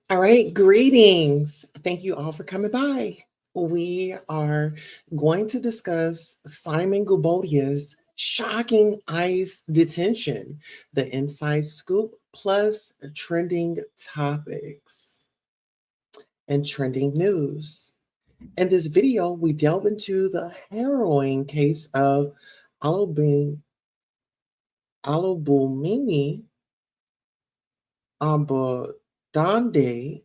All right, greetings. Thank you all for coming by. We are going to discuss Simon Gubodia's shocking ICE detention, the inside scoop, plus trending topics and trending news. In this video, we delve into the harrowing case of Olubunmi Abodunde, Abodunde,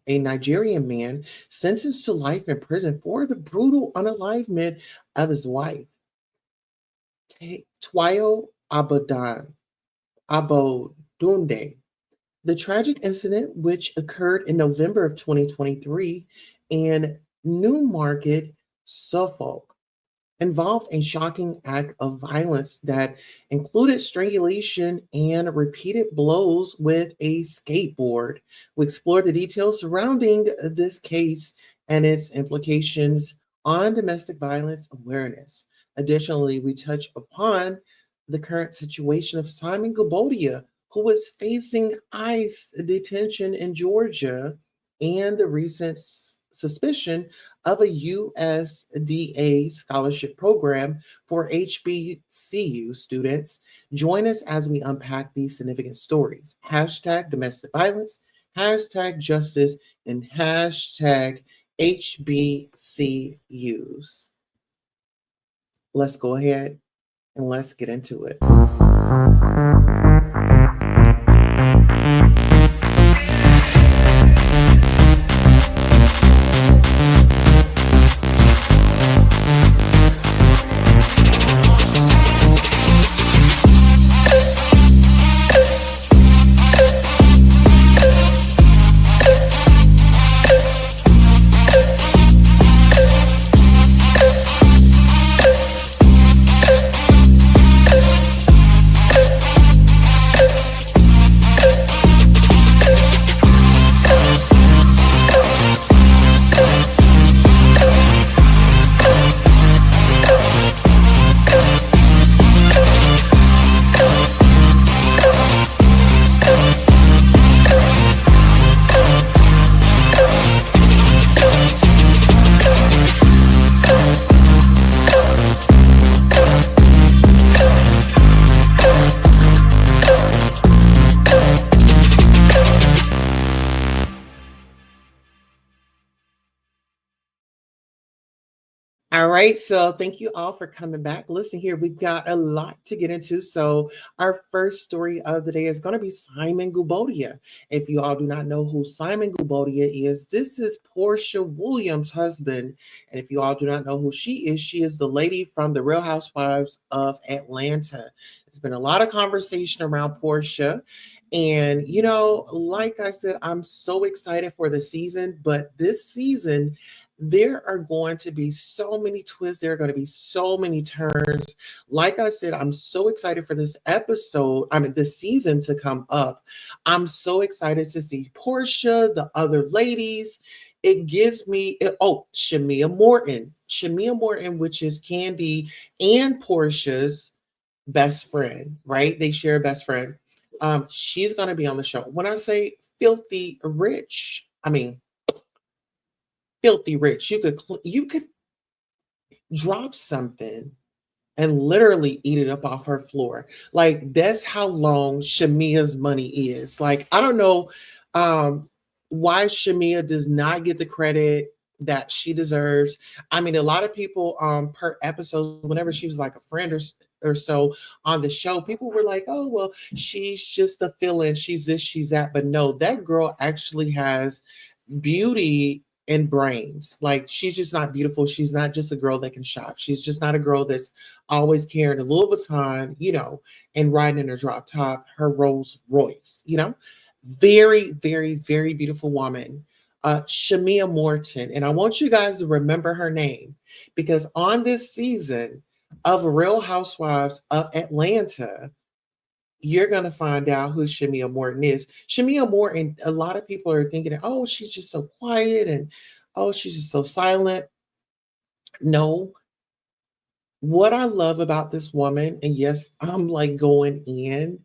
a Nigerian man sentenced to life in prison for the brutal unalivement of his wife, Taiwo Abodunde. The tragic incident, which occurred in November of 2023 in Newmarket, Suffolk, involved a shocking act of violence that included strangulation and repeated blows with a skateboard. We explored the details surrounding this case and its implications on domestic violence awareness. Additionally, we touch upon the current situation of Simon Guobadia, who is facing ICE detention in Georgia, and the recent suspicion of a USDA scholarship program for HBCU students. Join us as we unpack these significant stories. Hashtag domestic violence, hashtag justice, and hashtag HBCUs. Let's go ahead and let's get into it. All right, so thank you all for coming back. Listen here, we've got a lot to get into. So, our first story of the day is going to be Simon Guobadia. If you all do not know who Simon Guobadia is, this is Portia Williams' husband. And if you all do not know who she is the lady from the Real Housewives of Atlanta. There's been a lot of conversation around Portia. And, like I said, I'm so excited for the season, but this season, there are going to be so many twists. There are going to be so many turns. Like I said, I'm so excited for this episode. I mean, this season to come up. I'm so excited to see Portia, the other ladies. It gives me, Shamia Morton, which is Candy and Portia's best friend, right? They share a best friend. She's going to be on the show. When I say filthy rich, I mean, filthy rich. You could drop something and literally eat it up off her floor. Like that's how long Shamia's money is. Like I don't know why Shamia does not get the credit that she deserves. I mean, a lot of people per episode, whenever she was like a friend or so on the show, people were like, "Oh well, she's just a fill-in. She's this, she's that." But no, that girl actually has beauty and brains. Like she's just not beautiful. She's not just a girl that can shop. She's just not a girl that's always carrying a Louis Vuitton, and riding in her drop top, her Rolls Royce. Very, very, very beautiful woman. Shamia Morton. And I want you guys to remember her name because on this season of Real Housewives of Atlanta, you're going to find out who Shamia Morton is. Shamia Morton, a lot of people are thinking, oh, she's just so quiet and oh, she's just so silent. No, what I love about this woman, and yes, I'm like going in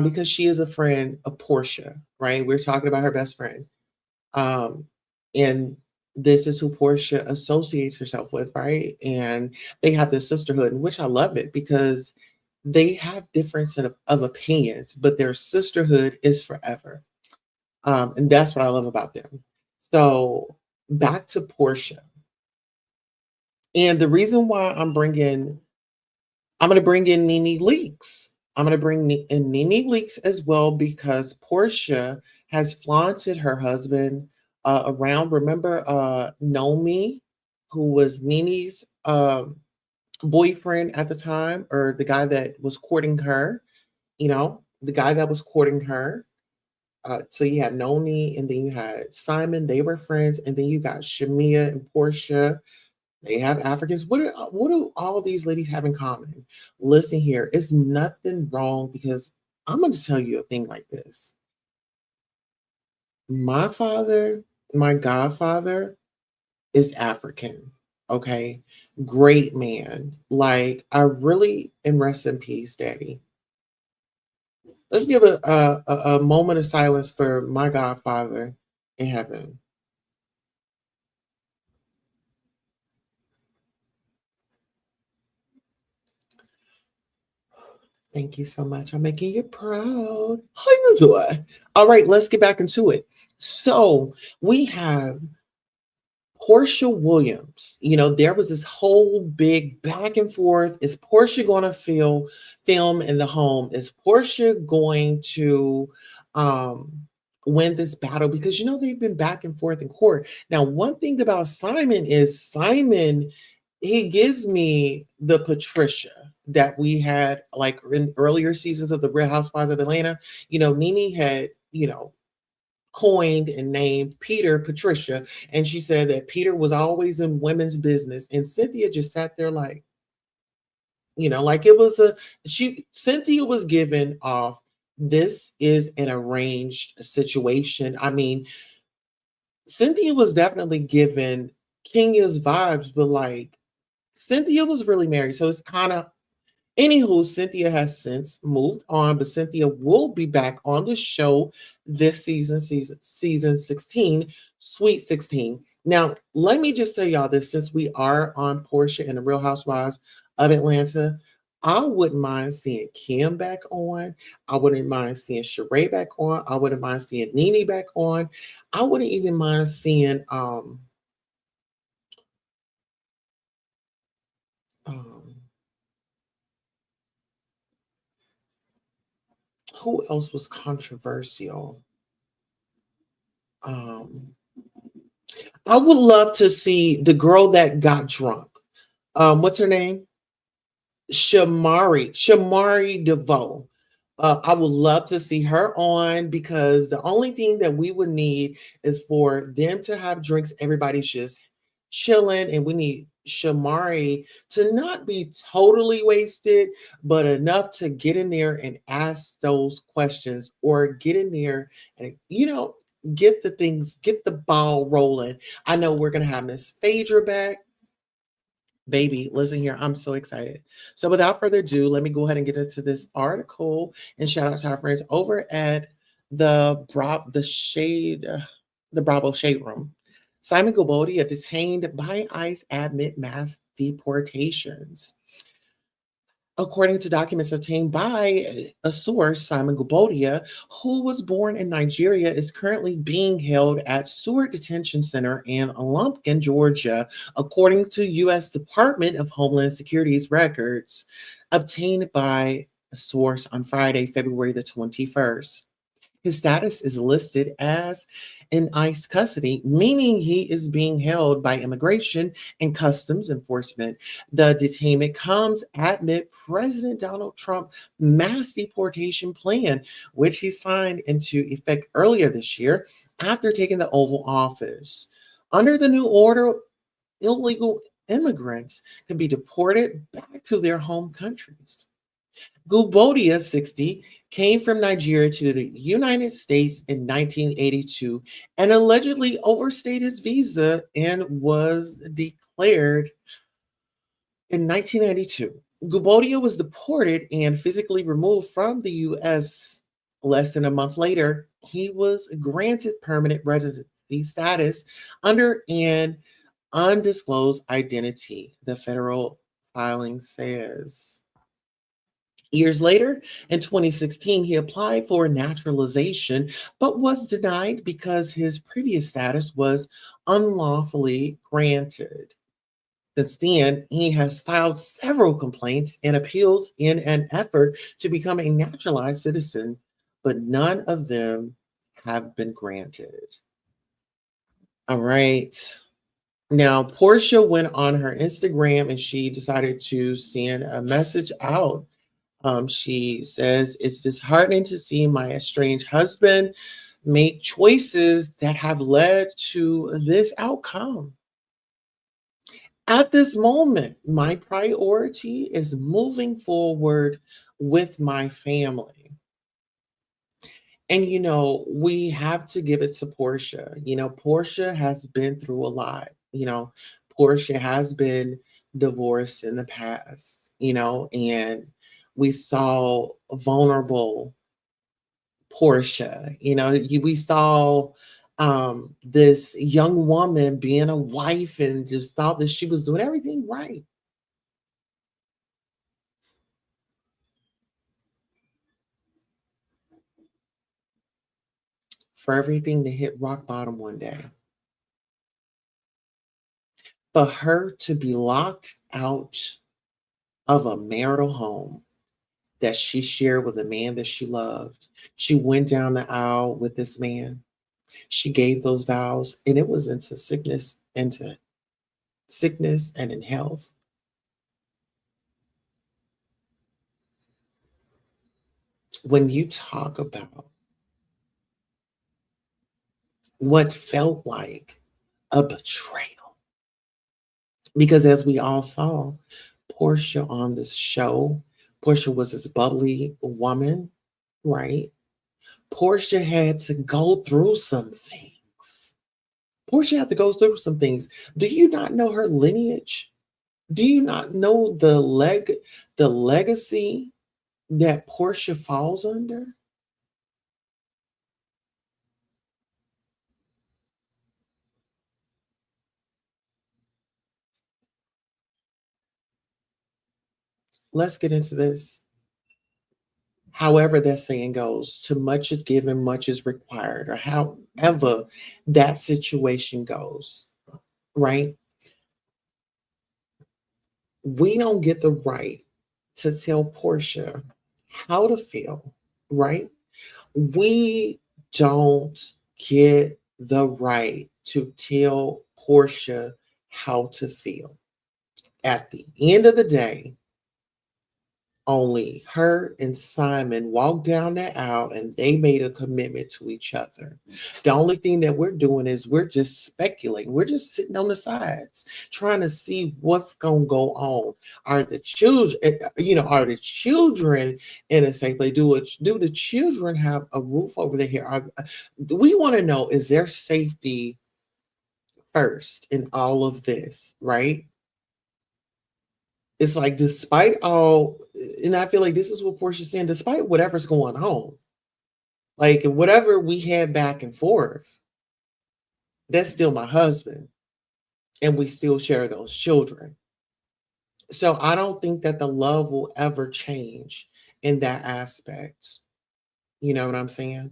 because she is a friend of Portia, right? We're talking about her best friend. Um, and this is who Portia associates herself with, right? And they have this sisterhood, in which I love it because they have difference of opinions, but their sisterhood is forever. And that's what I love about them. So back to Portia. And the reason why I'm going to bring in Nene Leaks. I'm going to bring in Nene Leaks as well because Portia has flaunted her husband around. Remember Nomi, who was Nene's boyfriend at the time, or the guy that was courting her, the guy that was courting her. So you had Nomi, and then you had Simon. They were friends, and then you got Shamia and Portia. They have Africans. What do all these ladies have in common? Listen here, it's nothing wrong because I'm going to tell you a thing like this. My father, my godfather, is African. Okay, great man. Like I really and rest in peace, Daddy. Let's give a moment of silence for my godfather in heaven. Thank you so much. I'm making you proud. How you doing? All right, let's get back into it. So we have Portia Williams. There was this whole big back and forth. Is Portia going to film in the home? Is Portia going to um, win this battle? Because they've been back and forth in court. Now, one thing about Simon is Simon, he gives me the Patricia that we had like in earlier seasons of the Real Housewives of Atlanta. Nene had, coined and named Peter Patricia. And she said that Peter was always in women's business. And Cynthia just sat there like, like it was Cynthia was given off, this is an arranged situation. I mean, Cynthia was definitely given Kenya's vibes, but like Cynthia was really married. So it's kind of, anywho, Cynthia has since moved on, but Cynthia will be back on the show this season 16, Sweet 16. Now, let me just tell y'all this, since we are on Portia and the Real Housewives of Atlanta, I wouldn't mind seeing Kim back on. I wouldn't mind seeing Sheree back on. I wouldn't mind seeing Nene back on. I wouldn't even mind seeing um who else was controversial? Um, I would love to see the girl that got drunk. What's her name? Shamari DeVoe. I would love to see her on because the only thing that we would need is for them to have drinks. Everybody's just chilling, and we need Shamari to not be totally wasted, but enough to get in there and ask those questions, or get in there and get the ball rolling. I know we're gonna have Miss Phaedra back. Baby, listen here. I'm so excited. So, without further ado, let me go ahead and get into this article and shout out to our friends over at the Bravo Shade Room. Simon Guobadia detained by ICE amid mass deportations. According to documents obtained by a source, Simon Guobadia, who was born in Nigeria, is currently being held at Stewart Detention Center in Lumpkin, Georgia, according to U.S. Department of Homeland Security's records obtained by a source on Friday, February the 21st. His status is listed as in ICE custody, meaning he is being held by Immigration and Customs Enforcement. The detainment comes amid President Donald Trump's mass deportation plan, which he signed into effect earlier this year after taking the Oval Office. Under the new order, illegal immigrants can be deported back to their home countries. Guobadia, 60, came from Nigeria to the United States in 1982 and allegedly overstayed his visa and was declared in 1992. Guobadia was deported and physically removed from the U.S. Less than a month later, he was granted permanent the status under an undisclosed identity, the federal filing says. Years later, in 2016, he applied for naturalization but was denied because his previous status was unlawfully granted. Since then, he has filed several complaints and appeals in an effort to become a naturalized citizen, but none of them have been granted. All right. Now, Portia went on her Instagram and she decided to send a message out. She says, "It's disheartening to see my estranged husband make choices that have led to this outcome. At this moment, my priority is moving forward with my family." And we have to give it to Portia. Portia has been through a lot. Portia has been divorced in the past, and we saw vulnerable Portia. We saw this young woman being a wife and just thought that she was doing everything right. For everything to hit rock bottom one day. For her to be locked out of a marital home that she shared with a man that she loved. She went down the aisle with this man. She gave those vows, and it was into sickness and in health. When you talk about what felt like a betrayal, because as we all saw, Portia on this show, Portia was this bubbly woman, right? Portia had to go through some things. Portia had to go through some things. Do you not know her lineage? Do you not know the legacy that Portia falls under? Let's get into this. However that saying goes, to much is given, much is required, or however that situation goes, right? We don't get the right to tell Portia how to feel, right? We don't get the right to tell Portia how to feel. At the end of the day, only her and Simon walked down that aisle and they made a commitment to each other. The only thing that we're doing is we're just speculating. We're just sitting on the sides trying to see what's going to go on. Are the children, are the children in a safe place? Do the children have a roof over their head? We want to know, is their safety first in all of this, right? It's like despite all, and I feel like this is what Portia's saying, despite whatever's going on, like and whatever we had back and forth, that's still my husband. And we still share those children. So I don't think that the love will ever change in that aspect. You know what I'm saying?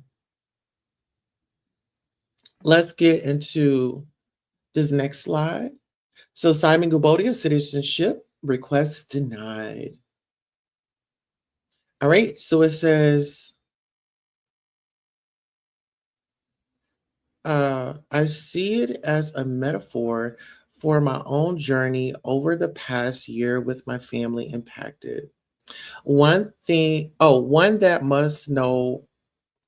Let's get into this next slide. So Simon Guobadia citizenship request denied. All right. So it says, I see it as a metaphor for my own journey over the past year with my family impacted. One that must know.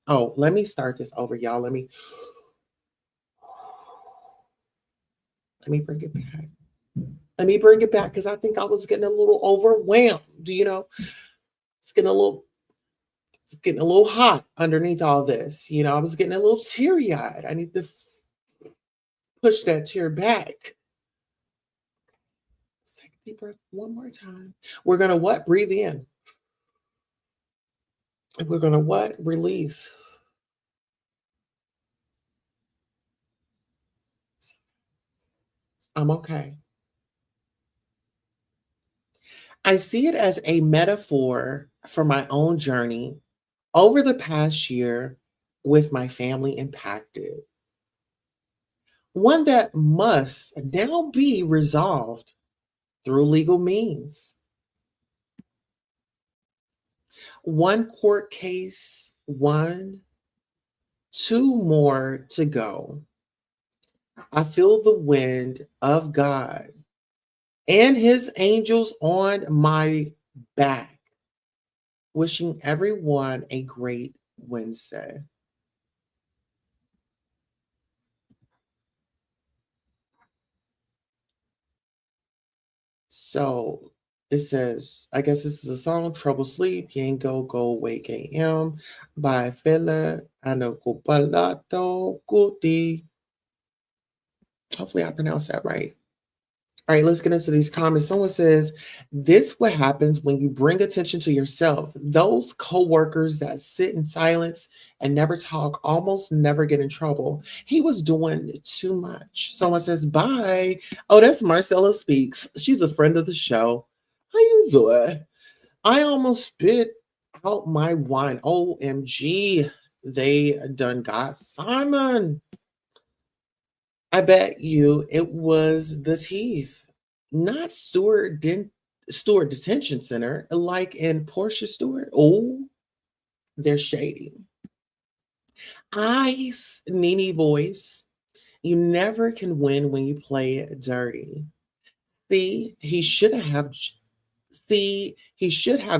Oh, let me start this over, y'all. Let me bring it back. Let me bring it back because I think I was getting a little overwhelmed. It's getting a little it's getting a little hot underneath all this. I was getting a little teary eyed. I need to push that tear back. Let's take a deep breath one more time. We're gonna what? Breathe in. And we're gonna what? Release. I'm okay. I see it as a metaphor for my own journey over the past year with my family impacted, one that must now be resolved through legal means. One court case won, two more to go. I feel the wind of God and his angels on my back, wishing everyone a great Wednesday. So it says, I guess this is a song, Trouble Sleep, Yango Go Wake AM by Fela and Gopalato Kuti. Hopefully I pronounced that right. All right, let's get into these comments. Someone says, this what happens when you bring attention to yourself. Those coworkers that sit in silence and never talk almost never get in trouble. He was doing too much. Someone says, bye. Oh, that's Marcella Speaks. She's a friend of the show. How you doing? I almost spit out my wine. OMG. They done got Simon. I bet you it was the teeth, not Stewart Detention Center, like in Portia Stewart. Oh, they're shady. Ice, Nene voice. You never can win when you play dirty. See, he should have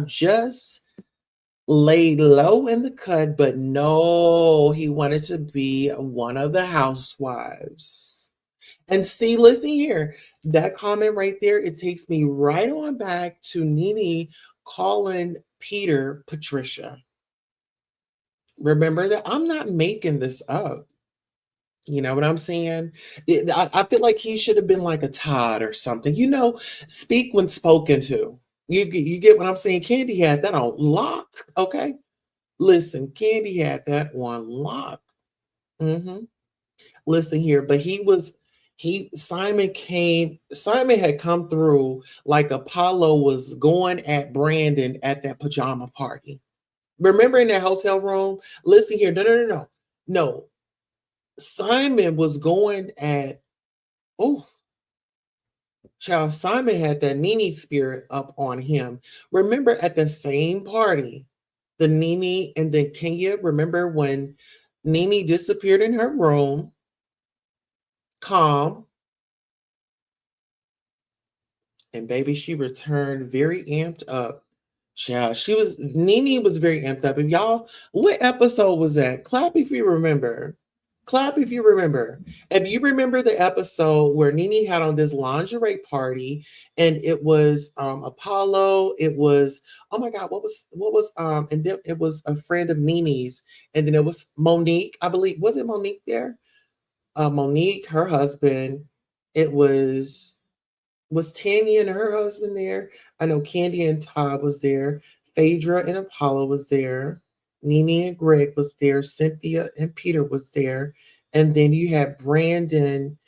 just laid low in the cut, but no, he wanted to be one of the housewives. And see, listen here, that comment right there, it takes me right on back to Nene calling Peter Patricia. Remember that? I'm not making this up. You know what I'm saying? I feel like he should have been like a Todd or something. Speak when spoken to. You get what I'm saying? Candy had that on lock. Okay. Listen, Candy had that on lock. Hmm. Listen here, but Simon had come through like Apollo was going at Brandon at that pajama party. Remember in that hotel room? Listen here, no. No, Simon was going at, oh, child, Simon had that Nene spirit up on him. Remember at the same party, the Nene and then Kenya, remember when Nene disappeared in her room, calm, and baby, she returned very amped up. Child, Nene was very amped up. If y'all, what episode was that? Clap if you remember. Clap if you remember. If you remember the episode where Nene had on this lingerie party, and it was Apollo, it was, oh my God, and then it was a friend of Nene's, and then it was Monique, I believe. Was it Monique there? Monique, her husband. It was Tanya and her husband there? I know Candy and Todd was there. Phaedra and Apollo was there. Nene and Greg was there. Cynthia and Peter was there. And then you had Brandon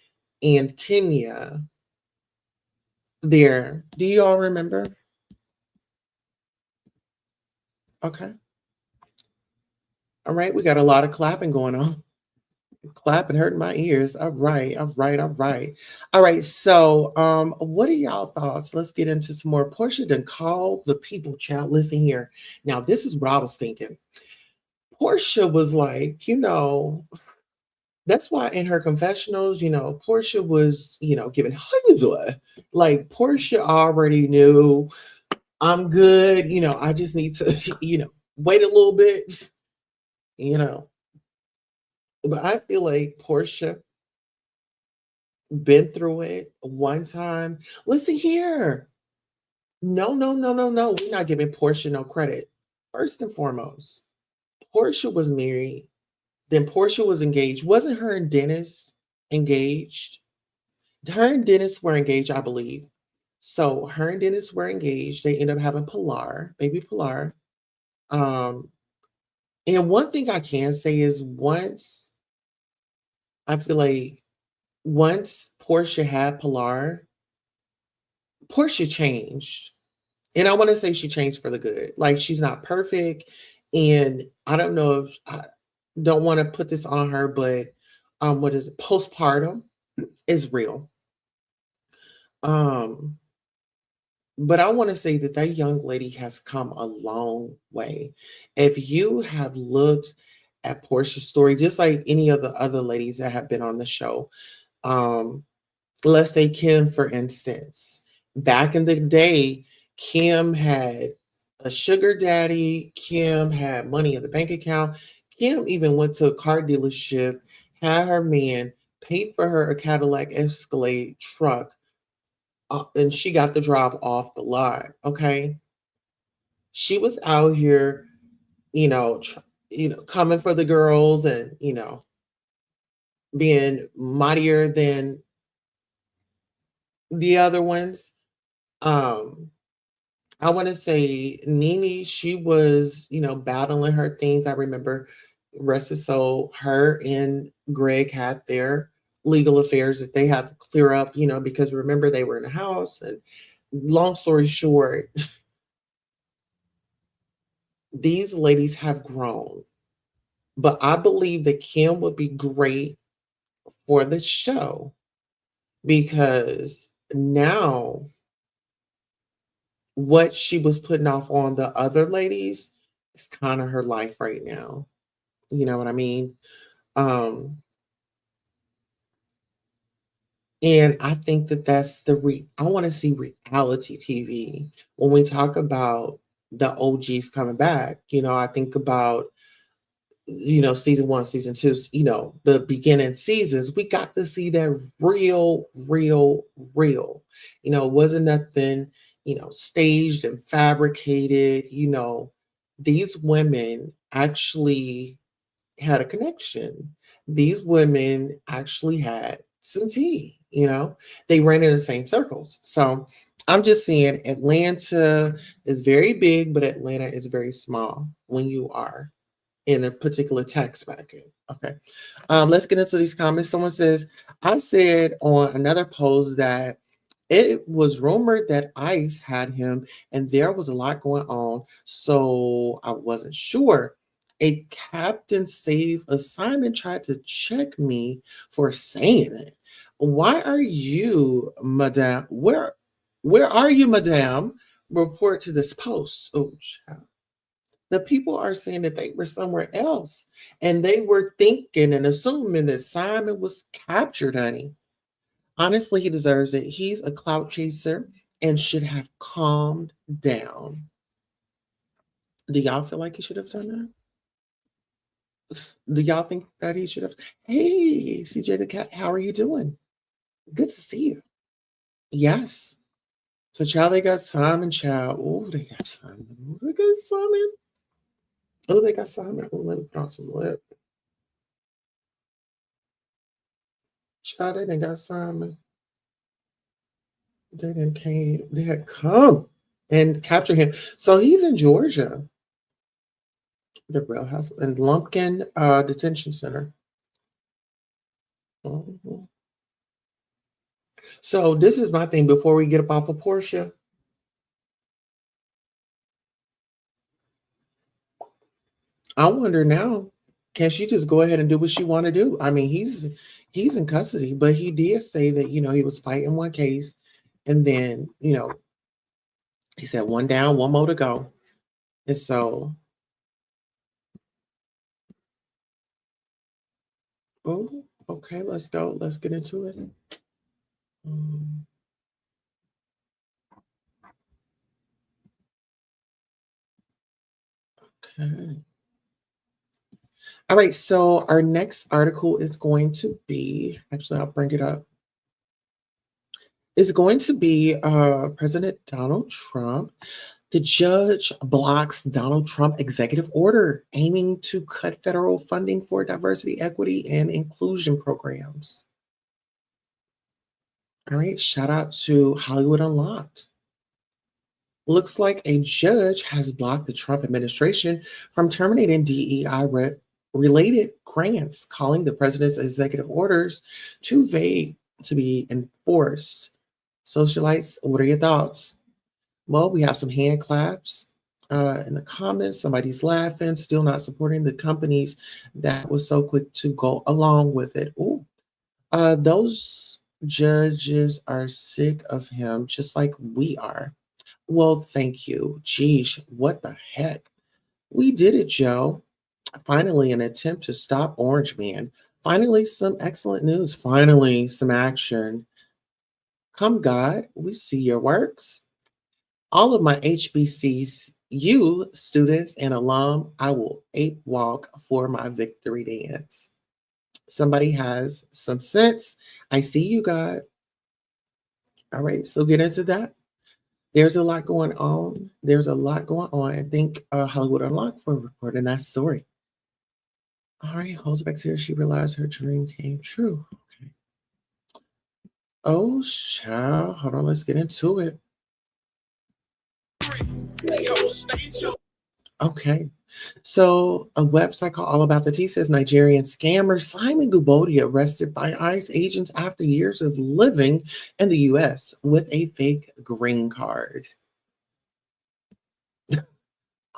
and Kenya there. Do you all remember? Okay. All right. We got a lot of clapping going on. Clapping hurting my ears. All right, all right, all right. All right. So what are y'all thoughts? Let's get into some more. Portia done call the people child. Listen here. Now, this is what I was thinking. Portia was like, that's why in her confessionals, Portia was, giving hugs to her. Like Portia already knew I'm good, I just need to, wait a little bit, you know. But I feel like Portia been through it one time. Listen here. No, no, no, no, no. We're not giving Portia no credit. First and foremost, Portia was married. Then Portia was engaged. Wasn't her and Dennis engaged? Her and Dennis were engaged, I believe. So her and Dennis were engaged. They ended up having Pilar, baby Pilar. Um, and one thing I can say is once I feel like Once Portia had Pilar, Portia changed. And I want to say she changed for the good. Like she's not perfect. And I don't know if I don't want to put this on her, but what is it? Postpartum is real. Um, but I want to say that that young lady has come a long way. If you have looked at Portia's story, just like any of the other ladies that have been on the show, um, let's say Kim, for instance. Back in the day, Kim had a sugar daddy. Kim had money in the bank account. Kim even went to a car dealership, had her man, paid for her a Cadillac Escalade truck, and she got the drive off the lot. Okay, she was out here, you know, coming for the girls, and being mightier than the other ones. Um, I want to say Nene, she was, battling her things. I remember, rest his soul, her and Greg had their legal affairs that they had to clear up, because remember they were in a house. And long story short, these ladies have grown. But I believe that Kim would be great for the show because now what she was putting off on the other ladies is kind of her life right now. You know what I mean? Um, and I think that that's I want to see reality TV. When we talk about the OGs coming back, I think about, season one, season two, the beginning seasons, we got to see that real, real, real. It wasn't nothing, staged and fabricated. These women actually had a connection. These women actually had some tea, they ran in the same circles. So I'm just saying Atlanta is very big, but Atlanta is very small when you are in a particular tax bracket. Okay. Let's get into these comments. Someone says, I said on another post that it was rumored that ICE had him and there was a lot going on. So I wasn't sure. A captain save assignment tried to check me for saying it. Why are you, madame? Where are you, madame? Report to this post. Oh, child. The people are saying that they were somewhere else and they were thinking and assuming that Simon was captured, honey. Honestly, he deserves it. He's a clout chaser and should have calmed down. Do y'all feel like he should have done that? Do y'all think that he should have? Hey, CJ the Cat, how are you doing? Good to see you. Yes. So, child, they got Simon, child. Oh, they got Simon. Oh, they got Simon. Oh, they got Simon. Oh, let me put on some lip. Child, they done got Simon. They didn't came. They had come and captured him. So he's in Georgia, the Real House in Lumpkin Detention Center. Mhm. So this is my thing before we get up off of Portia. I wonder now, can she just go ahead and do what she want to do? I mean, he's in custody, but he did say that he was fighting one case, and then he said one down, one more to go, and so oh, okay, let's go. Let's get into it. Um, okay. All right, so our next article is going to be, actually, I'll bring it up. It's going to be President Donald Trump. The judge blocks Donald Trump executive order aiming to cut federal funding for diversity, equity, and inclusion programs. All right, shout out to Hollywood Unlocked. Looks like a judge has blocked the Trump administration from terminating DEI related grants, calling the president's executive orders too vague to be enforced. Socialites, what are your thoughts? Well, we have some hand claps in the comments. Somebody's laughing, still not supporting the companies that was so quick to go along with it. Ooh, those judges are sick of him, just like we are. Well, thank you. Geez, what the heck? We did it, Joe. Finally, an attempt to stop Orange Man. Finally, some excellent news. Finally, some action. Come, God, we see your works. All of my HBCU students and alum, I will ape walk for my victory dance. Somebody has some sense. I see you, God. All right, so get into that. There's a lot going on. There's a lot going on. And thank Hollywood Unlocked for reporting that story. All right, holds back here. She realized her dream came true. Okay. Oh, child. Hold on. Let's get into it. Okay. So, a website called All About the Tea says Nigerian scammer Simon Guobadia arrested by ICE agents after years of living in the US with a fake green card.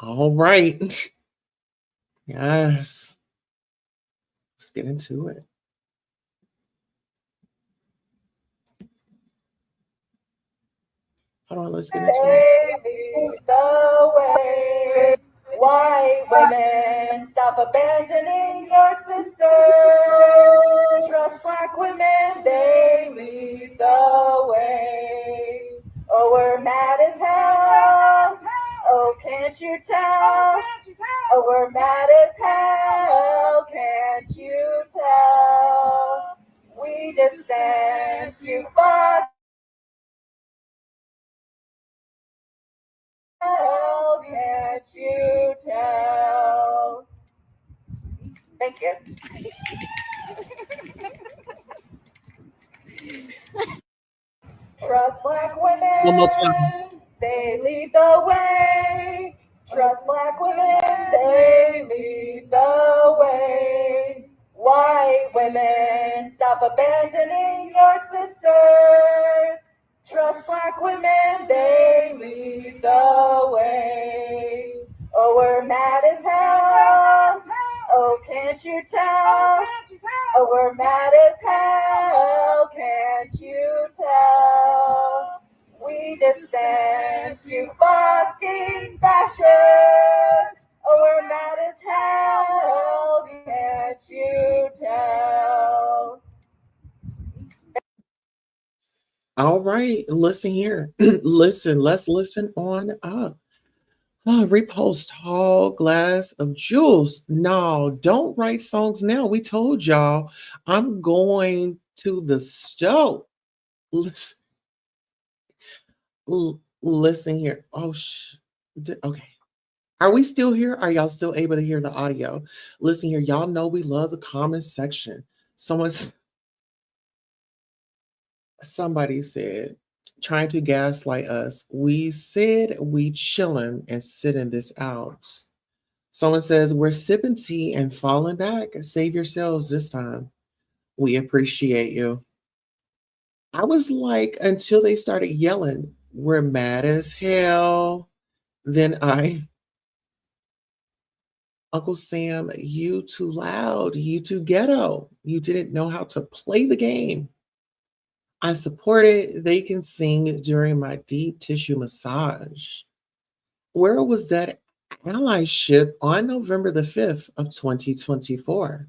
All right. Yes. Let's get into it. Hold on. Let's get into it. Lead the way. White women, stop abandoning your sisters. Trust black women, they lead the way. Oh, we're mad as hell. Oh, can't you tell? Oh, we're mad as hell. Can't you tell? We just sent you fuck. Can't you tell? Thank you. Trust black One more time. women, they lead the way. Trust black women, they lead the way. White women, stop abandoning your sisters. Trust black women, they lead the way. Oh, we're mad as hell. Oh, can't you tell? Oh, we're mad as hell. Can't you tell? We just sent you fucking fascists. Oh, we're mad as hell. Can't you tell? All right. Listen here. Listen. Let's listen on up. Repost tall glass of juice. No, don't write songs now. We told y'all I'm going to the stove. Listen, listen here. Oh, okay. Are we still here? Are y'all still able to hear the audio? Listen here. Y'all know we love the comment section. Somebody said, trying to gaslight us. We said we chilling and sitting this out. Someone says, we're sipping tea and falling back. Save yourselves this time. We appreciate you. I was like, until they started yelling, we're mad as hell. Then Uncle Sam, you too loud, you too ghetto. You didn't know how to play the game. I supported They Can Sing during my deep tissue massage. Where was that allyship on November the 5th of 2024?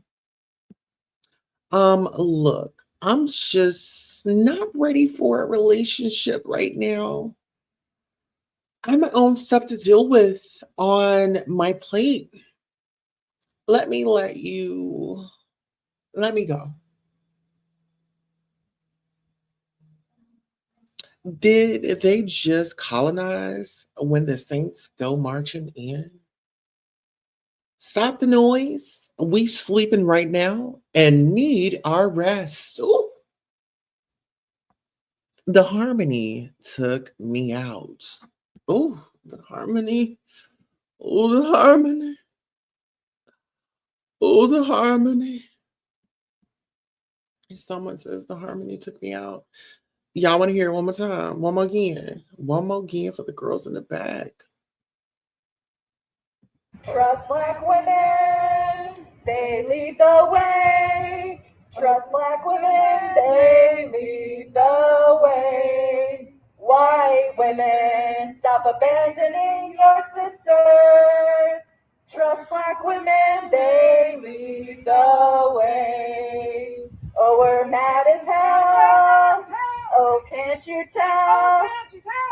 Look, I'm just not ready for a relationship right now. I have my own stuff to deal with on my plate. Let me let me go. Did they just colonize when the Saints go marching in? Stop the noise. We sleeping right now and need our rest. Ooh, the harmony took me out. Oh, the harmony. Oh, the harmony. Oh, the harmony. Someone says the harmony took me out. Y'all want to hear it one more time? One more again. One more again for the girls in the back. Trust black women, they lead the way. Trust black women, they lead the way. White women, stop abandoning your sisters. Trust black women, they lead the way. Oh, we're mad as hell. Oh, can't you tell?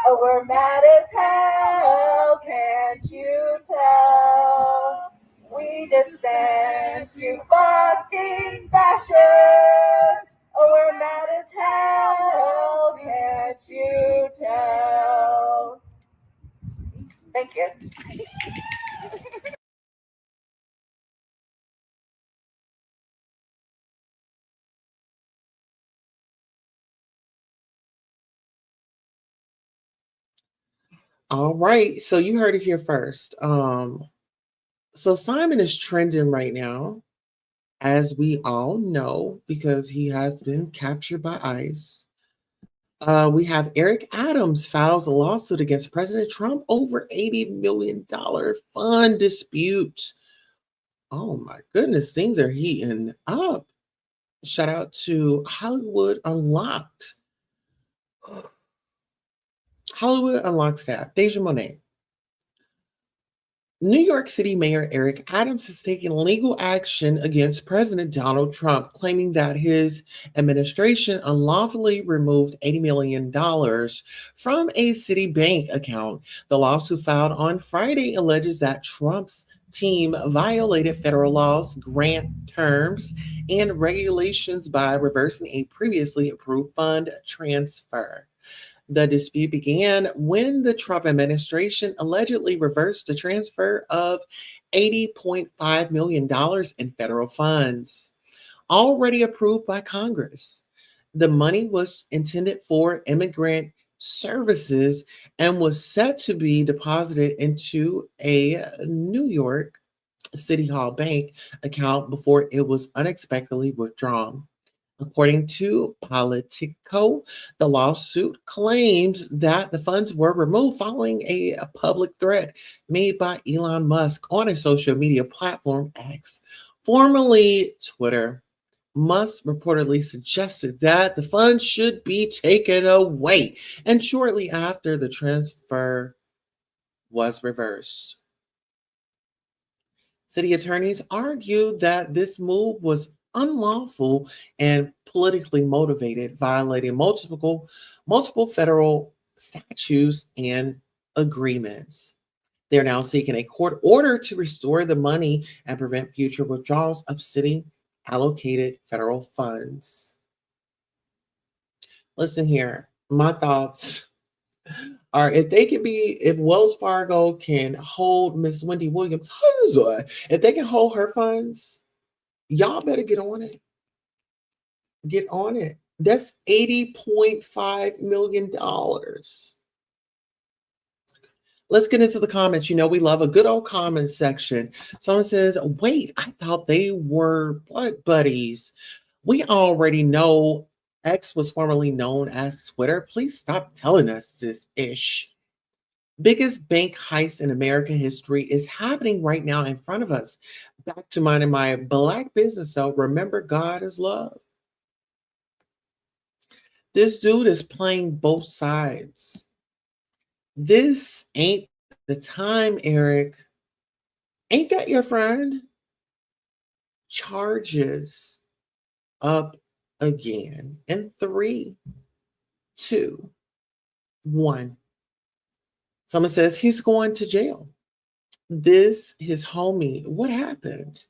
Oh, we're mad as hell. Can't you tell? We dissent, you fucking bastards. Oh, we're mad as hell. Can't you tell? Thank you. All right. So you heard it here first. So Simon is trending right now, as we all know, because he has been captured by ICE. We have Eric Adams files a lawsuit against President Trump over $80 million fund dispute. Oh my goodness, things are heating up. Shout out to Hollywood Unlocked. Hollywood Unlocked staff, Deja Monet. New York City Mayor Eric Adams has taken legal action against President Donald Trump, claiming that his administration unlawfully removed $80 million from a city bank account. The lawsuit filed on Friday alleges that Trump's team violated federal laws, grant terms, and regulations by reversing a previously approved fund transfer. The dispute began when the Trump administration allegedly reversed the transfer of $80.5 million in federal funds, already approved by Congress. The money was intended for immigrant services and was set to be deposited into a New York City Hall bank account before it was unexpectedly withdrawn. According to Politico, the lawsuit claims that the funds were removed following a public threat made by Elon Musk on a social media platform X, formerly Twitter. Musk reportedly suggested that the funds should be taken away, and shortly after, the transfer was reversed. City attorneys argued that this move was unlawful and politically motivated, violating multiple federal statutes and agreements. They're now seeking a court order to restore the money and prevent future withdrawals of city allocated federal funds. Listen here, my thoughts are if Wells Fargo can hold Miss Wendy Williams, if they can hold her funds, y'all better get on it. Get on it. That's $80.5 million. Let's get into the comments. You know, we love a good old comment section. Someone says, wait, I thought they were blood buddies. We already know X was formerly known as Twitter. Please stop telling us this ish. Biggest bank heist in American history is happening right now in front of us. Back to minding my Black business, though. Remember, God is love. This dude is playing both sides. This ain't the time, Eric. Ain't that your friend? Charges up again in 3, 2, 1. Someone says he's going to jail. This, his homie, what happened?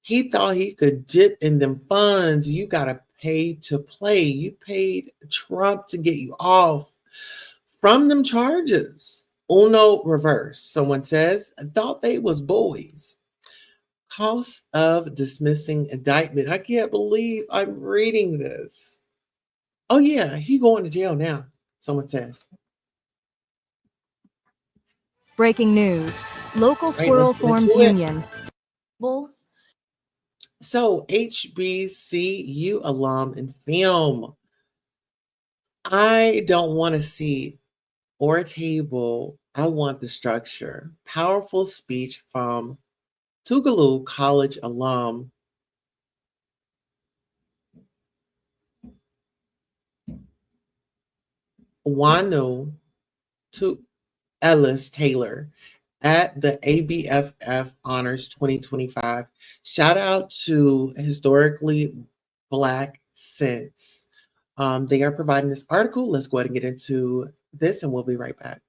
He thought he could dip in them funds. You got to pay to play. You paid Trump to get you off from them charges. Uno reverse. Someone says, I thought they was boys. Cost of dismissing indictment. I can't believe I'm reading this. Oh yeah, he going to jail now. Someone says. Breaking news. Local Right, squirrel let's get into forms it. union. So HBCU alum in film. I don't want a seat or a table. I want the structure. Powerful speech from Tougaloo College alum Wanu to Ellis Taylor at the ABFF Honors 2025. Shout out to Historically Black Sense. They are providing this article. Let's go ahead and get into this, and we'll be right back.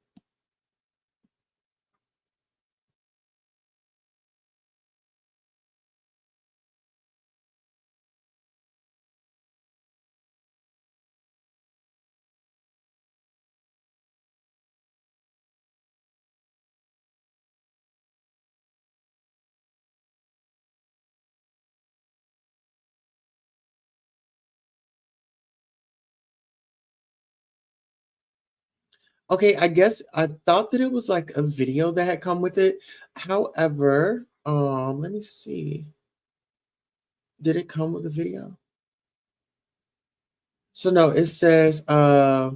Okay, I guess I thought that it was like a video that had come with it. However, let me see. Did it come with a video? So no, it says the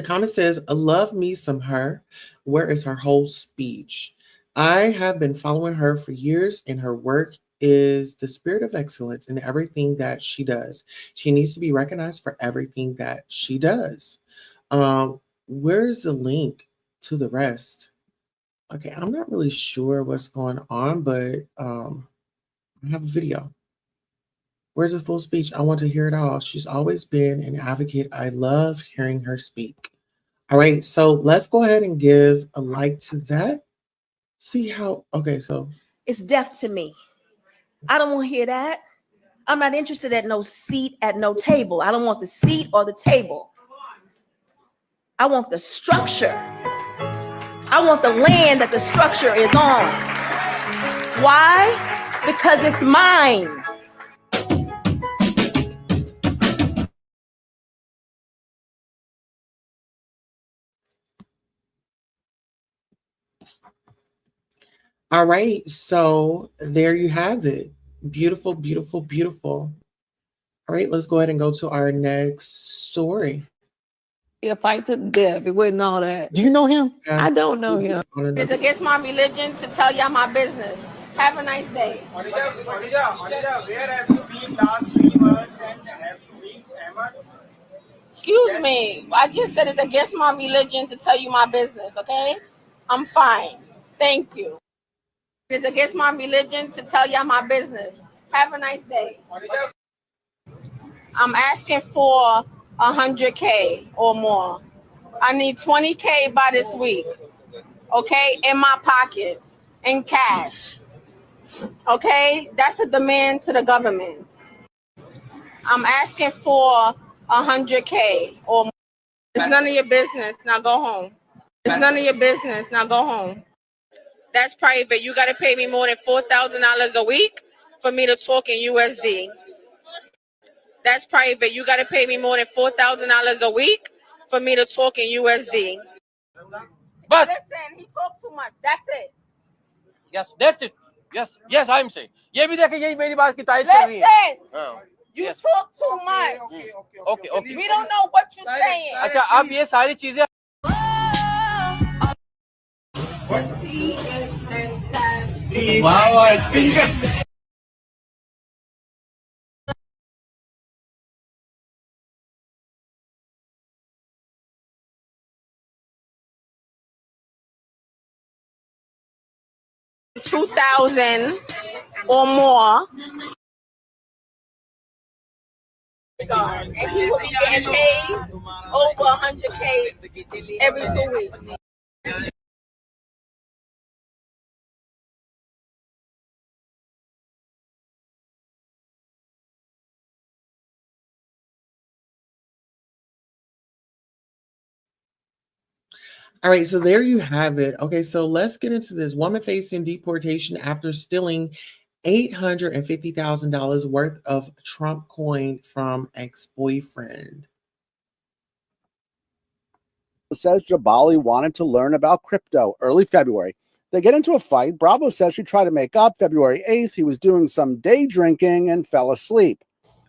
comment says, love me some her. Where is her whole speech? I have been following her for years, and her work is the spirit of excellence in everything that she does. She needs to be recognized for everything that she does. Where's the link to the rest? Okay, I'm not really sure what's going on, but I have a video. Where's the full speech? I want to hear it all. She's always been an advocate. I love hearing her speak. All right, so let's go ahead and give a like to that. See how, okay, so. It's death to me. I don't want to hear that. I'm not interested at no seat at no table. I don't want the seat or the table. I want the structure. I want the land that the structure is on. Why? Because it's mine. All right, so there you have it. Beautiful, beautiful, beautiful. All right, let's go ahead and go to our next story. A fight to the death. It wasn't all that. Do you know him? I don't know him. It's against my religion to tell y'all my business. Have a nice day. Where have you been last 3 months and have you reached Ahmad? Excuse me. I just said it's against my religion to tell you my business, okay? I'm fine. Thank you. It's against my religion to tell y'all my business. Have a nice day. I'm asking for 100K or more. I need 20K by this week, okay? In my pockets, in cash, okay? That's a demand to the government. I'm asking for 100K or more. It's none of your business. Now go home. It's none of your business. Now go home. That's private. You got to pay me more than $4,000 a week for me to talk in USD. That's private. You got to pay me more than $4,000 a week for me to talk in USD. But listen, he talked too much. That's it. yes, that's it. Yes, I'm saying. ये भी देखे यही मेरी बात की तारीफ कर रही है. Listen, you talk too much. Okay. We don't know what you're saying. अच्छा, अब ये सारी चीजें. He is fantastic. Wow, speakers. $2,000 or more. And he will be getting paid over 100K every 2 weeks. All right, so there you have it. Okay, so let's get into this. Woman facing deportation after stealing $850,000 worth of Trump coin from ex-boyfriend. Says Jabali wanted to learn about crypto early February. They get into a fight. Bravo says she tried to make up. February 8th, he was doing some day drinking and fell asleep.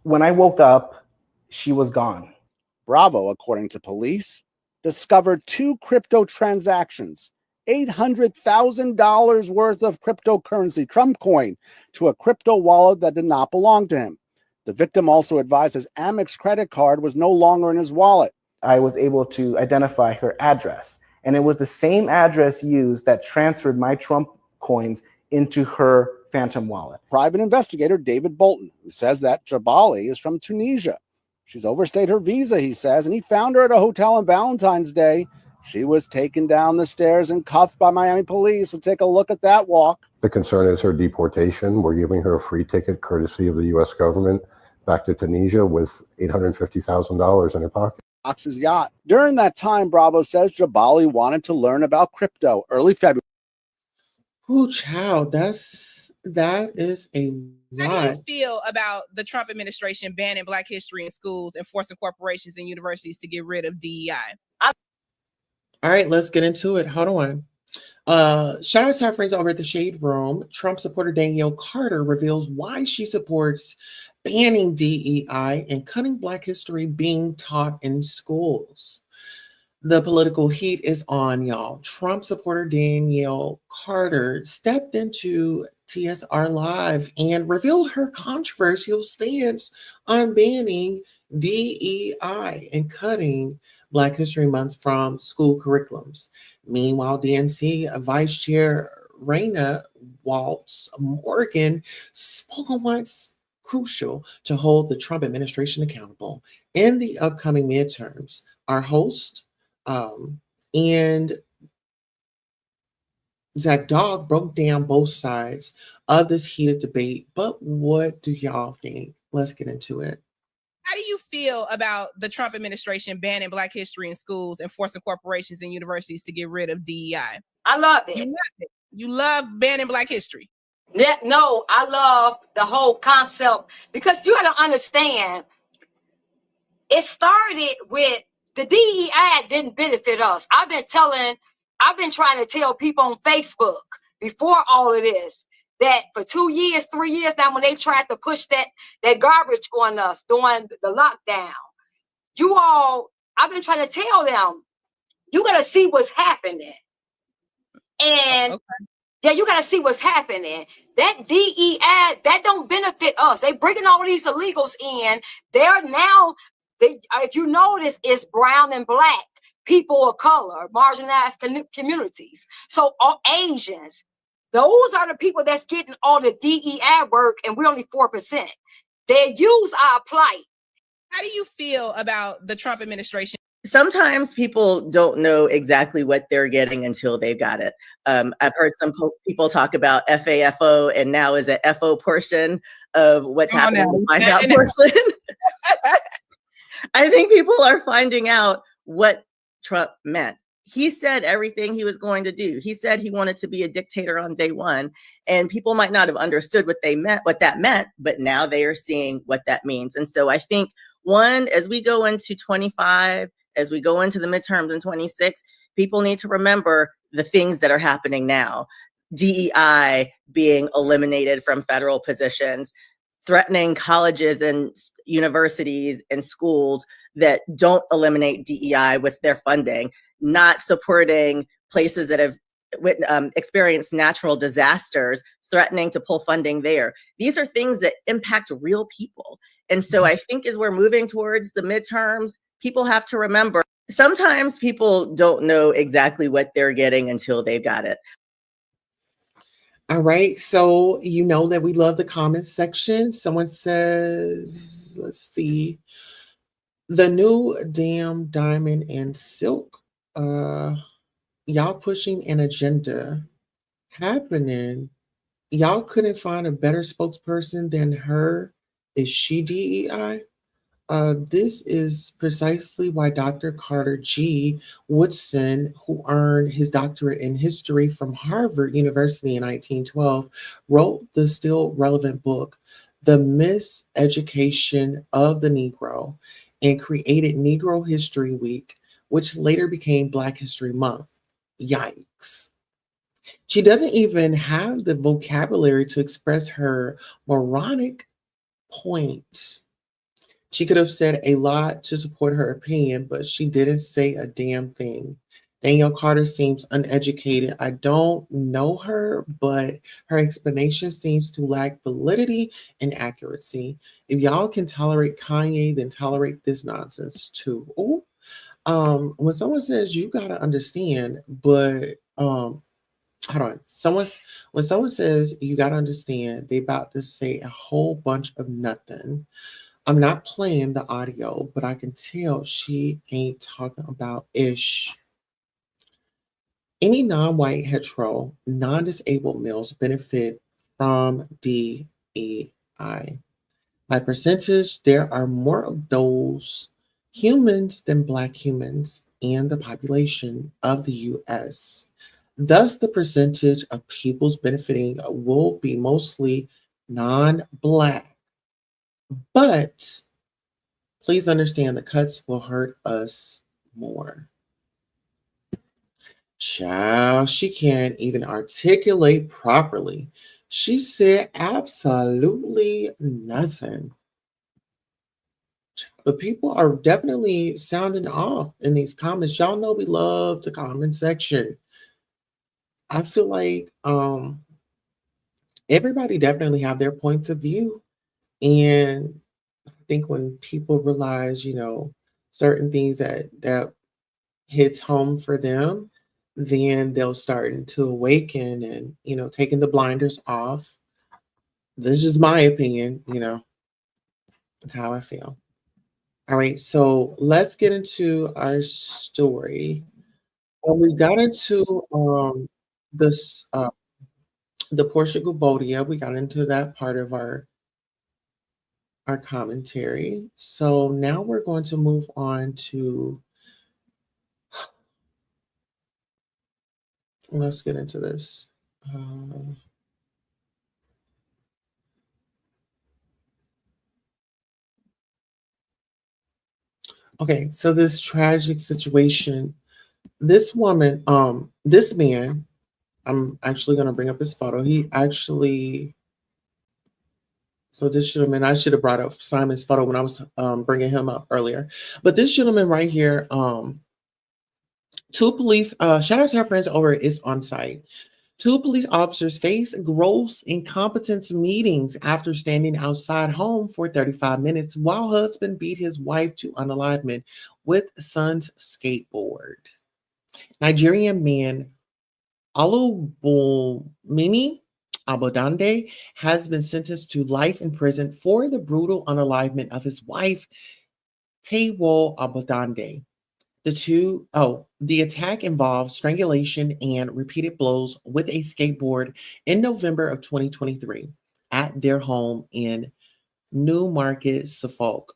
When I woke up, she was gone. Bravo, according to police, discovered 2 crypto transactions, $800,000 worth of cryptocurrency, Trump coin, to a crypto wallet that did not belong to him. The victim also advised his Amex credit card was no longer in his wallet. I was able to identify her address, and it was the same address used that transferred my Trump coins into her Phantom wallet. Private investigator David Bolton, who says that Jabali is from Tunisia. She's overstayed her visa, he says, and he found her at a hotel on Valentine's Day. She was taken down the stairs and cuffed by Miami police. So take a look at that walk. The concern is her deportation. We're giving her a free ticket courtesy of the U.S. government back to Tunisia with $850,000 in her pocket. His yacht. During that time, Bravo says Jabali wanted to learn about crypto. Early February. Ooh, child, that is a lot. How do you feel about the Trump administration banning Black history in schools and forcing corporations and universities to get rid of DEI? All right, let's get into it. Hold on. Shout out to our friends over at the Shade Room. Trump supporter Danielle Carter reveals why she supports banning DEI and cutting Black history being taught in schools. The political heat is on, y'all. Trump supporter Danielle Carter stepped into TSR Live and revealed her controversial stance on banning DEI and cutting Black History Month from school curriculums. Meanwhile, DNC Vice Chair Raina Waltz Morgan spoke on what's crucial to hold the Trump administration accountable in the upcoming midterms. Our host and Zach Dog broke down both sides of this heated debate, but what do y'all think? Let's get into it. How do you feel about the Trump administration banning Black history in schools and forcing corporations and universities to get rid of DEI? I love it. You love it. You love banning Black history. No, I love the whole concept because you got to understand, it started with the DEI didn't benefit us. I've been trying to tell people on Facebook before all of this that for 2 years, 3 years now, when they tried to push that garbage on us during the lockdown, I've been trying to tell them, you got to see what's happening. And yeah, you got to see what's happening. That DEI, that don't benefit us. They bringing all these illegals in. They're now, if you notice, it's brown and Black, people of color, marginalized communities. So all Asians, those are the people that's getting all the DEI work, and we're only 4%. They use our plight. How do you feel about the Trump administration? Sometimes people don't know exactly what they're getting until they've got it. I've heard some people talk about FAFO, and now is a FO portion of what's happening with my out portion. I think people are finding out what Trump meant. He said everything he was going to do. He said he wanted to be a dictator on day one, and people might not have understood what that meant, but now they are seeing what that means. And so I think, one, as we go into 25, as we go into the midterms in 26, people need to remember the things that are happening now. DEI being eliminated from federal positions, threatening colleges and universities and schools that don't eliminate DEI with their funding, not supporting places that have experienced natural disasters, threatening to pull funding there. These are things that impact real people. And so I think as we're moving towards the midterms, people have to remember, sometimes people don't know exactly what they're getting until they've got it. All right. So you know that we love the comments section. Someone says, let's see, the new damn diamond and silk. Y'all pushing an agenda happening. Y'all couldn't find a better spokesperson than her. Is she DEI? This is precisely why Dr. Carter G. Woodson, who earned his doctorate in history from Harvard University in 1912, wrote the still relevant book, The Miseducation of the Negro, and created Negro History Week, which later became Black History Month. Yikes. She doesn't even have the vocabulary to express her moronic point. She could have said a lot to support her opinion, but she didn't say a damn thing. Danielle Carter seems uneducated. I don't know her, but her explanation seems to lack validity and accuracy. If y'all can tolerate Kanye, then tolerate this nonsense too. Ooh. When someone says you gotta understand, but hold on. When someone says you gotta understand, they about to say a whole bunch of nothing. I'm not playing the audio, but I can tell she ain't talking about ish. Any non-white, hetero, non-disabled males benefit from DEI. By percentage, there are more of those humans than Black humans in the population of the US. Thus, the percentage of peoples benefiting will be mostly non-Black. But please understand the cuts will hurt us more. Child, she can't even articulate properly. She said absolutely nothing. But people are definitely sounding off in these comments. Y'all know we love the comment section. I feel like everybody definitely have their points of view. And I think when people realize, certain things that hits home for them, then they'll start to awaken and, taking the blinders off. This is my opinion, that's how I feel. All right, so let's get into our story. When we got into this the Portia Guobadia, we got into that part of our commentary. So now we're going to move on to let's get into this. Okay, so this tragic situation, this woman, this man, I'm actually going to bring up his photo. He actually, so this gentleman, I should have brought up Simon's photo when I was bringing him up earlier. But this gentleman right here, two police, shout out to our friends over at It's On Site. Two police officers face gross incompetence meetings after standing outside home for 35 minutes while husband beat his wife to unalivement with son's skateboard. Nigerian man Olubunmi Abodunde has been sentenced to life in prison for the brutal unalivement of his wife, Taiwo Abodunde. The attack involved strangulation and repeated blows with a skateboard in November of 2023 at their home in Newmarket, Suffolk.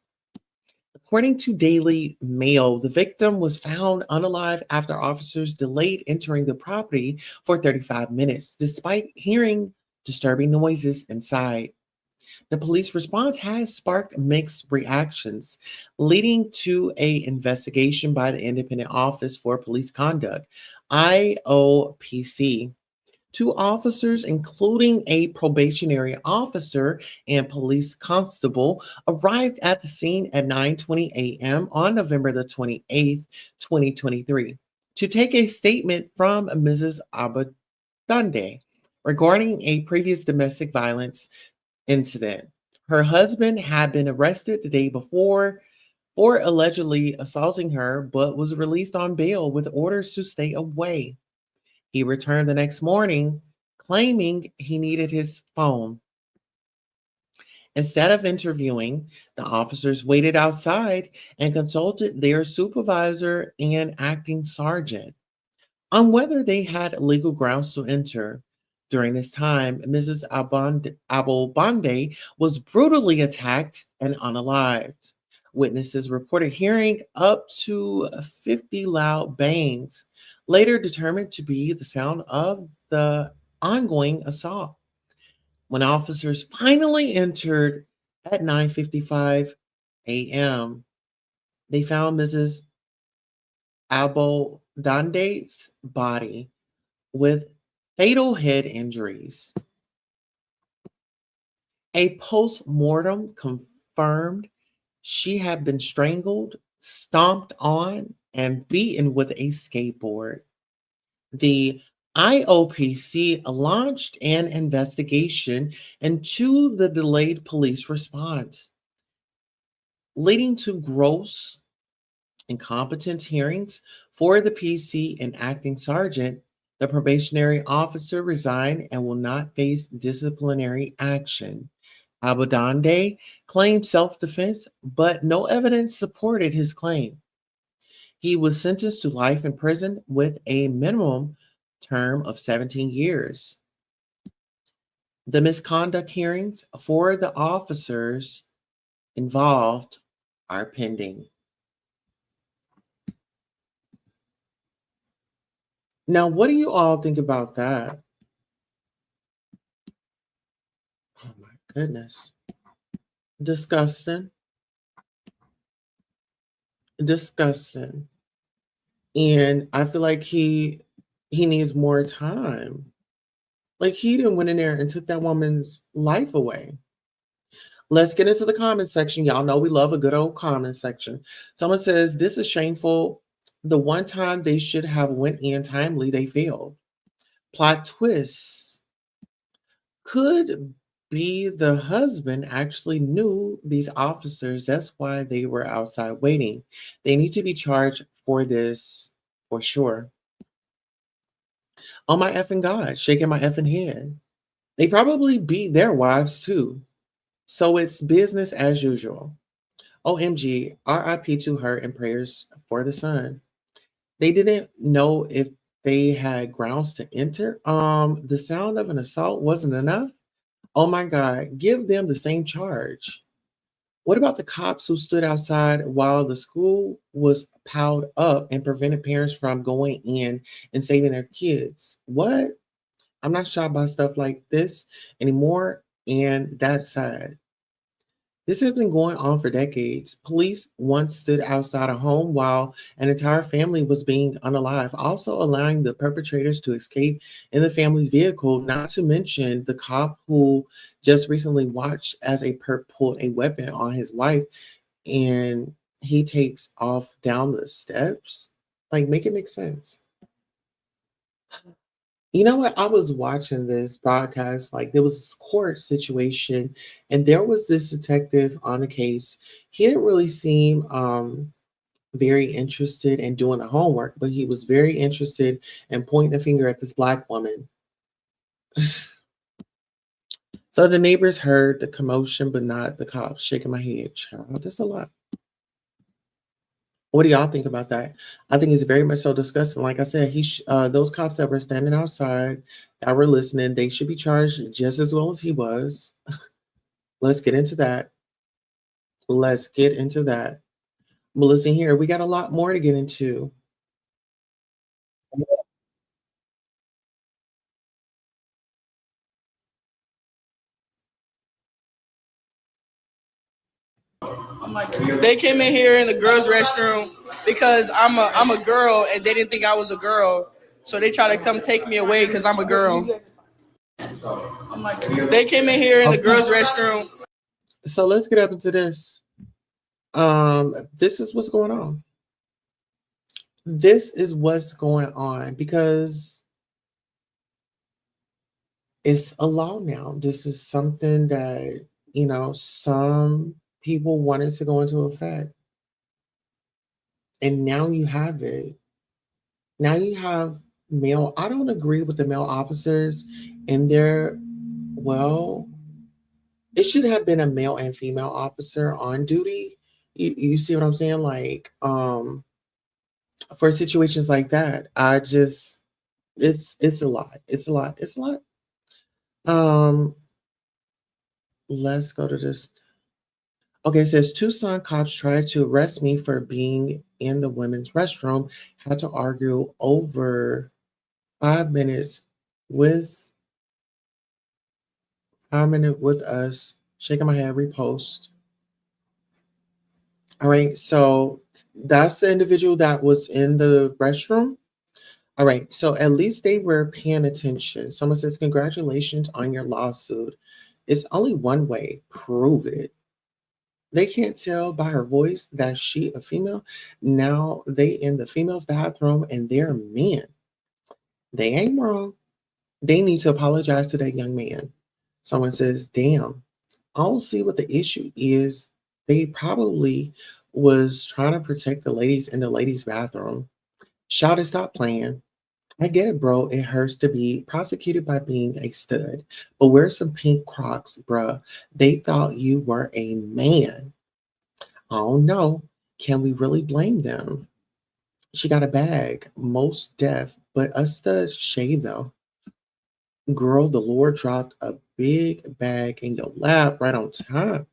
According to Daily Mail, the victim was found unalive after officers delayed entering the property for 35 minutes, despite hearing disturbing noises inside. The police response has sparked mixed reactions, leading to an investigation by the Independent Office for Police Conduct, IOPC. Two officers, including a probationary officer and police constable, arrived at the scene at 9:20 a.m. on November the 28th, 2023, to take a statement from Mrs. Abodunde regarding a previous domestic violence incident. Her husband had been arrested the day before for allegedly assaulting her, but was released on bail with orders to stay away. He returned the next morning, claiming he needed his phone. Instead of interviewing, the officers waited outside and consulted their supervisor and acting sergeant on whether they had legal grounds to enter. During this time, Mrs. Abodunde was brutally attacked and unalived. Witnesses reported hearing up to 50 loud bangs, later determined to be the sound of the ongoing assault. When officers finally entered at 9:55 a.m., they found Mrs. Abodunde's body with Fatal head injuries. A post-mortem confirmed she had been strangled, stomped on, and beaten with a skateboard. The IOPC launched an investigation into the delayed police response, leading to gross incompetence hearings for the PC and acting sergeant. The probationary officer resigned and will not face disciplinary action. Abodunde claimed self-defense, but no evidence supported his claim. He was sentenced to life in prison with a minimum term of 17 years. The misconduct hearings for the officers involved are pending. Now, what do you all think about that? Oh my goodness. Disgusting. Disgusting. And I feel like he needs more time. Like, he didn't went in there and took that woman's life away. Let's get into the comment section. Y'all know we love a good old comment section. Someone says, this is shameful. The one time they should have went in timely, they failed. Plot twist. Could be the husband actually knew these officers. That's why they were outside waiting. They need to be charged for this for sure. Oh my effing God, shaking my effing head. They probably beat their wives too. So it's business as usual. OMG, RIP to her and prayers for the son. They didn't know if they had grounds to enter. The sound of an assault wasn't enough. Oh my God, give them the same charge. What about the cops who stood outside while the school was piled up and prevented parents from going in and saving their kids? What? I'm not shocked by stuff like this anymore, and that's sad. This has been going on for decades. Police once stood outside a home while an entire family was being unalive, also allowing the perpetrators to escape in the family's vehicle, not to mention the cop who just recently watched as a perp pulled a weapon on his wife and he takes off down the steps. Like, make it make sense. You know what? I was watching this broadcast, like there was this court situation, and there was this detective on the case. He didn't really seem very interested in doing the homework, but he was very interested in pointing a finger at this Black woman. So the neighbors heard the commotion, but not the cops. Shaking my head, child. That's a lot. What do y'all think about that? I think it's very much so disgusting. Like I said, those cops that were standing outside that were listening, they should be charged just as well as he was. Let's get into that. Let's get into that. Melissa, here we got a lot more to get into. They came in here in the girls' restroom because I'm a girl and they didn't think I was a girl, so they try to come take me away because I'm a girl. They came in here in the girls' restroom. So let's get up into this. This is what's going on. This is what's going on because it's a law now. This is something that, some people wanted to go into effect. And now you have it. Now you have I don't agree with the male officers and it should have been a male and female officer on duty. You see what I'm saying? Like, for situations like that, it's a lot. It's a lot. It's a lot. Let's go to this. Okay, it says Tucson cops tried to arrest me for being in the women's restroom. Had to argue over 5 minutes with us. Shaking my head, repost. All right, so that's the individual that was in the restroom. All right, so at least they were paying attention. Someone says, congratulations on your lawsuit. It's only one way, prove it. They can't tell by her voice that she a female. Now they in the female's bathroom and they're men. They ain't wrong. They need to apologize to that young man. Someone says, damn, I don't see what the issue is. They probably was trying to protect the ladies in the ladies' bathroom. Shout it, stop playing. I get it, bro. It hurts to be prosecuted by being a stud. But wear some pink Crocs, bruh. They thought you were a man. Oh no. Can we really blame them? She got a bag, most deaf, but us studs shave though. Girl, the Lord dropped a big bag in your lap right on time.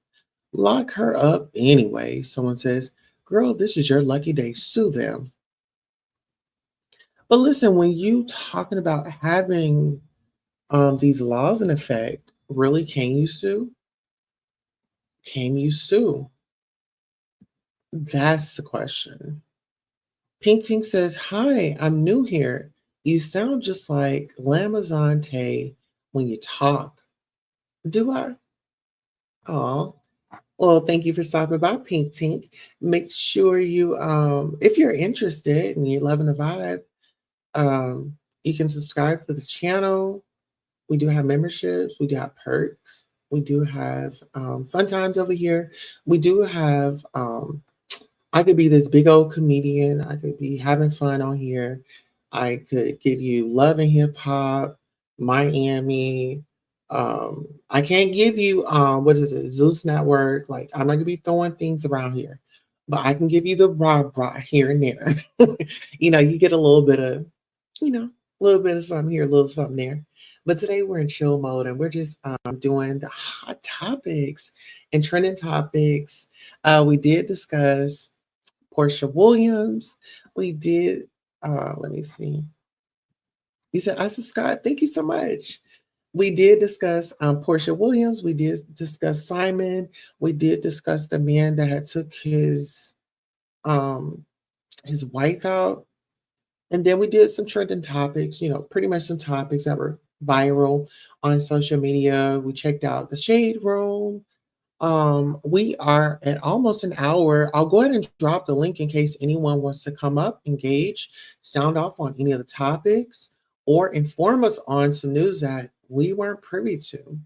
Lock her up anyway. Someone says, girl, this is your lucky day. Sue them. But listen, when you talking about having these laws in effect, really, can you sue? Can you sue? That's the question. Pink Tink says, hi, I'm new here. You sound just like Lamazante when you talk. Do I? Oh, well, thank you for stopping by, Pink Tink. Make sure you, if you're interested and you're loving the vibe, you can subscribe to the channel. We do have memberships. We do have perks. We do have fun times over here. We do have, I could be this big old comedian. I could be having fun on here. I could give you love and hip hop, Miami. I can't give you, what is it, Zeus Network. Like, I'm not going to be throwing things around here. But I can give you the rah-rah here and there. You get a little bit of, a little bit of something here, a little something there. But today we're in chill mode and we're just doing the hot topics and trending topics. We did discuss Portia Williams. We did, let me see. You said, I subscribe. Thank you so much. We did discuss Portia Williams. We did discuss Simon. We did discuss the man that had took his wife out. And then we did some trending topics, pretty much some topics that were viral on social media. We checked out the Shade Room. We are at almost an hour. I'll go ahead and drop the link in case anyone wants to come up, engage, sound off on any of the topics, or inform us on some news that we weren't privy to.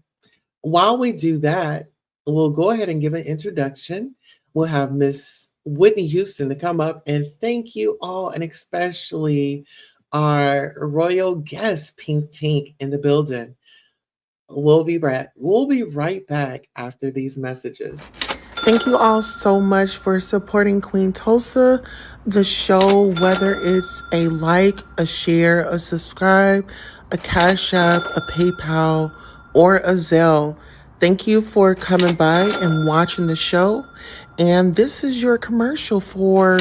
While we do that, we'll go ahead and give an introduction. We'll have Miss Whitney Houston to come up and thank you all, and especially our royal guest, Pink Tink, in the building. We'll be right back after these messages. Thank you all so much for supporting Queen Tulsa, the show, whether it's a like, a share, a subscribe, a Cash App, a PayPal, or a Zelle. Thank you for coming by and watching the show. And this is your commercial for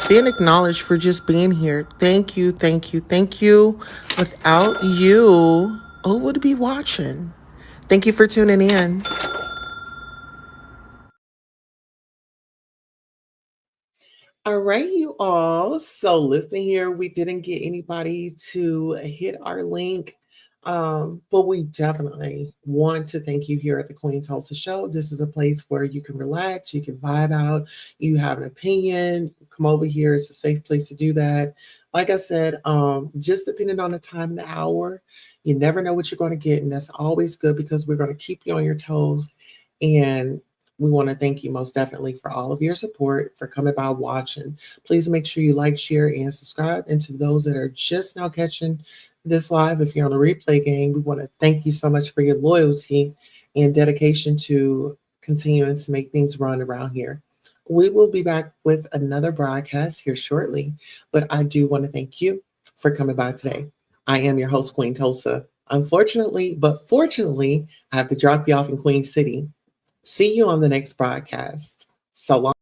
being acknowledged for just being here. Thank you, thank you, thank you. Without you, who would be watching? Thank you for tuning in. All right, you all. So listen here, we didn't get anybody to hit our link, but we definitely want to thank you here at the Queen Tulsa Show. This is a place where you can relax, you can vibe out, you have an opinion, come over here. It's a safe place to do that. Like I said, just depending on the time and the hour, you never know what you're going to get, and that's always good because we're going to keep you on your toes. And we want to thank you most definitely for all of your support, for coming by watching. Please make sure you like, share, and subscribe. And to those that are just now catching this live, if you're on a replay game, we want to thank you so much for your loyalty and dedication to continuing to make things run around here. We will be back with another broadcast here shortly, but I do want to thank you for coming by today. I am your host, Queen Tulsa. Unfortunately, but fortunately, I have to drop you off in Queen City. See you on the next broadcast. So long.